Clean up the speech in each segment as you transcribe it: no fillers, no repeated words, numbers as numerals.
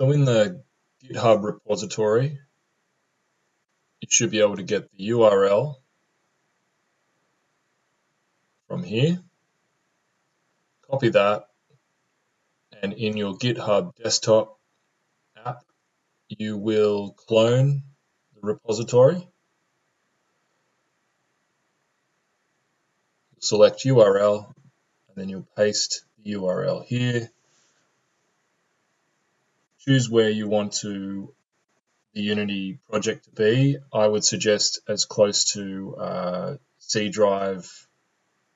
So in the GitHub repository, you should be able to get the URL from here, copy that, and in your GitHub desktop app, you will clone the repository, select URL, and then you'll paste the URL here. Choose where you want the Unity project to be. I would suggest as close to C drive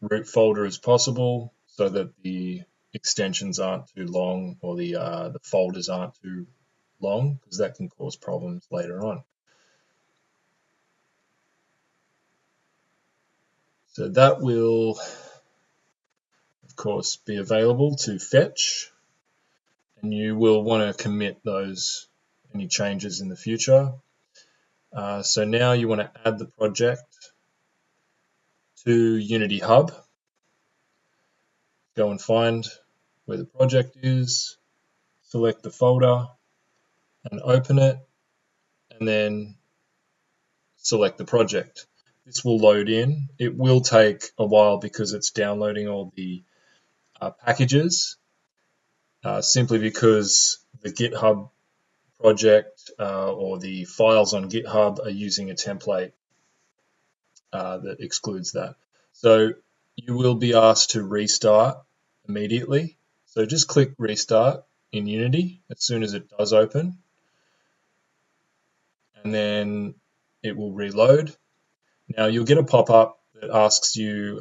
root folder as possible so that the extensions aren't too long or the folders aren't too long, because that can cause problems later on. So that will, of course, be available to fetch, and you will want to commit any changes in the future. So now you want to add the project to Unity Hub. Go and find where the project is, select the folder and open it, and then select the project. This will load in. It will take a while because it's downloading all the packages, simply because the GitHub project or the files on GitHub are using a template that excludes that. So you will be asked to restart immediately. So just click restart in Unity as soon as it does open, and then it will reload. Now you'll get a pop-up that asks you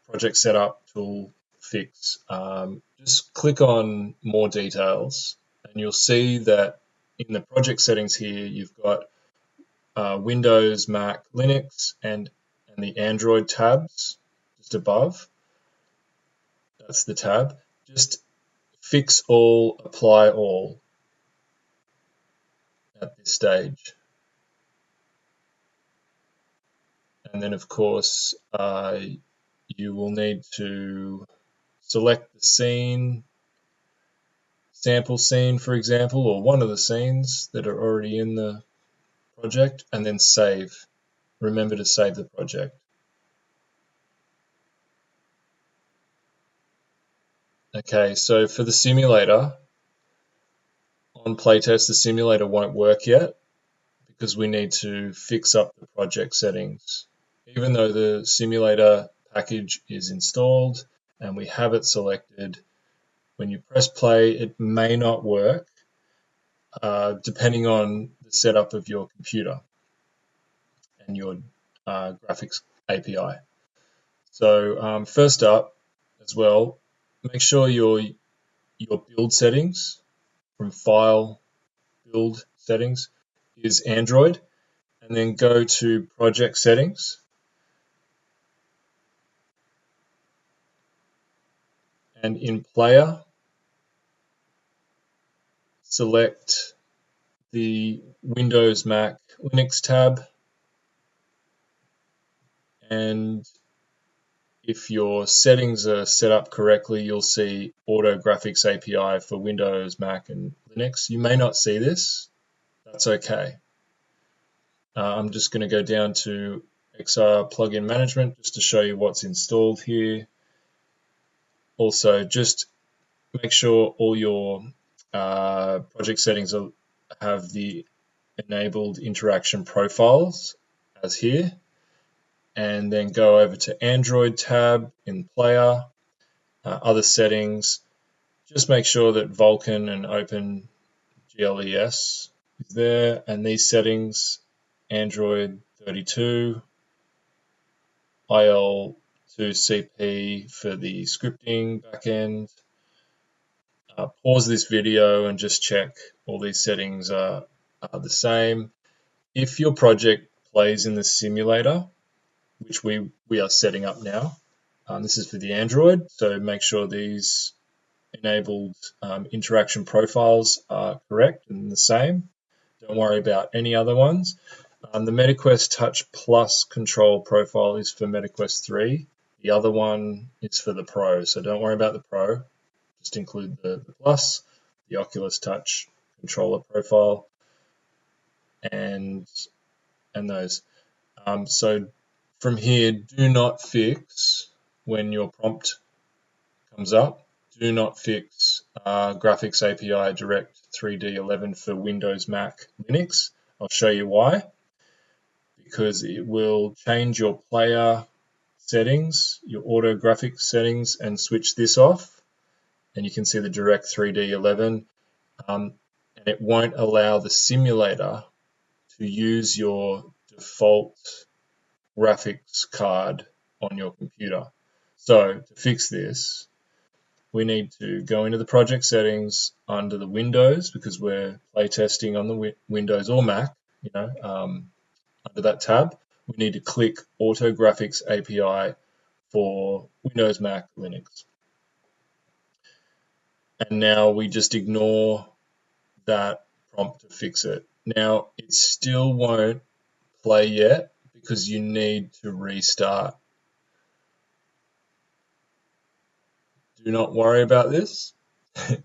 project setup tool fix. Just click on more details and you'll see that in the project settings here you've got Windows, Mac, Linux, and the Android tabs just above. That's the tab. Just fix all, apply all at this stage. And then, of course, you will need to select the scene, sample scene, for example, or one of the scenes that are already in the project, and then save. Remember to save the project. Okay, so for the simulator, on playtest, the simulator won't work yet because we need to fix up the project settings. Even though the simulator package is installed and we have it selected, when you press play, it may not work depending on the setup of your computer and your graphics API. So first up as well, make sure your build settings from File, Build Settings is Android, and then go to Project Settings. And in Player, select the Windows, Mac, Linux tab, and if your settings are set up correctly, you'll see Auto Graphics API for Windows, Mac, and Linux. You may not see this. That's okay. I'm just going to go down to XR Plugin Management just to show you what's installed here. Also, just make sure all your project settings have the enabled interaction profiles as here, and then go over to Android tab in Player, other settings. Just make sure that Vulkan and OpenGLES is there, and these settings, Android 32, IL2CP for the scripting backend. Pause this video and just check all these settings are the same. If your project plays in the simulator, which we are setting up now, this is for the Android, so make sure these enabled interaction profiles are correct and the same. Don't worry about any other ones. The MetaQuest Touch Plus control profile is for MetaQuest 3. The other one is for the Pro, so don't worry about the Pro. Just include the Plus. The Oculus Touch controller profile, and those. So from here, do not fix when your prompt comes up. Do not fix Graphics API Direct 3D11 for Windows, Mac, Linux. I'll show you why. Because it will change your player settings, your auto graphics settings, and switch this off. And you can see the Direct 3D11. And it won't allow the simulator to use your default graphics card on your computer. So to fix this, we need to go into the project settings under the Windows, because we're playtesting on the Windows or Mac, under that tab. We need to click Auto Graphics API for Windows, Mac, Linux. And now we just ignore that prompt to fix it. Now, it still won't play yet because you need to restart. Do not worry about this. It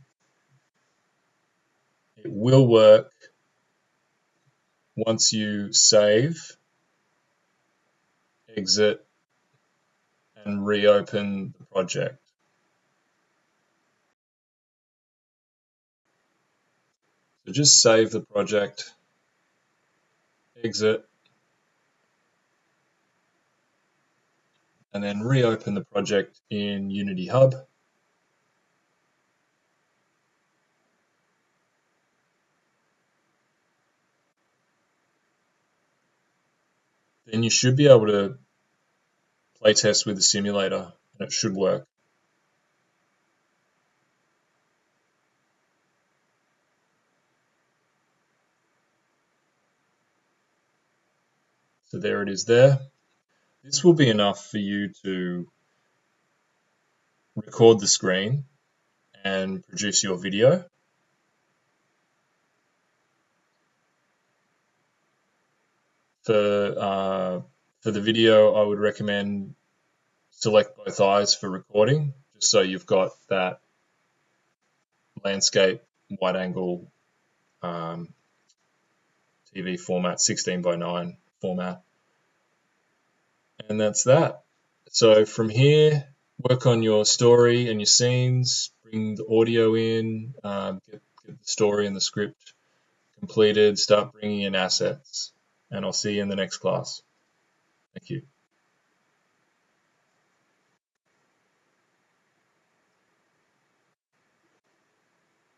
will work once you save, exit, and reopen the project. So just save the project, exit, and then reopen the project in Unity Hub. Then you should be able to playtest with the simulator, and it should work. So there it is there. This will be enough for you to record the screen and produce your video. For the video, I would recommend select both eyes for recording, just so you've got that landscape wide angle TV format, 16:9 format. And that's that. So from here, work on your story and your scenes, bring the audio in, get the story and the script completed, start bringing in assets. And I'll see you in the next class. Thank you.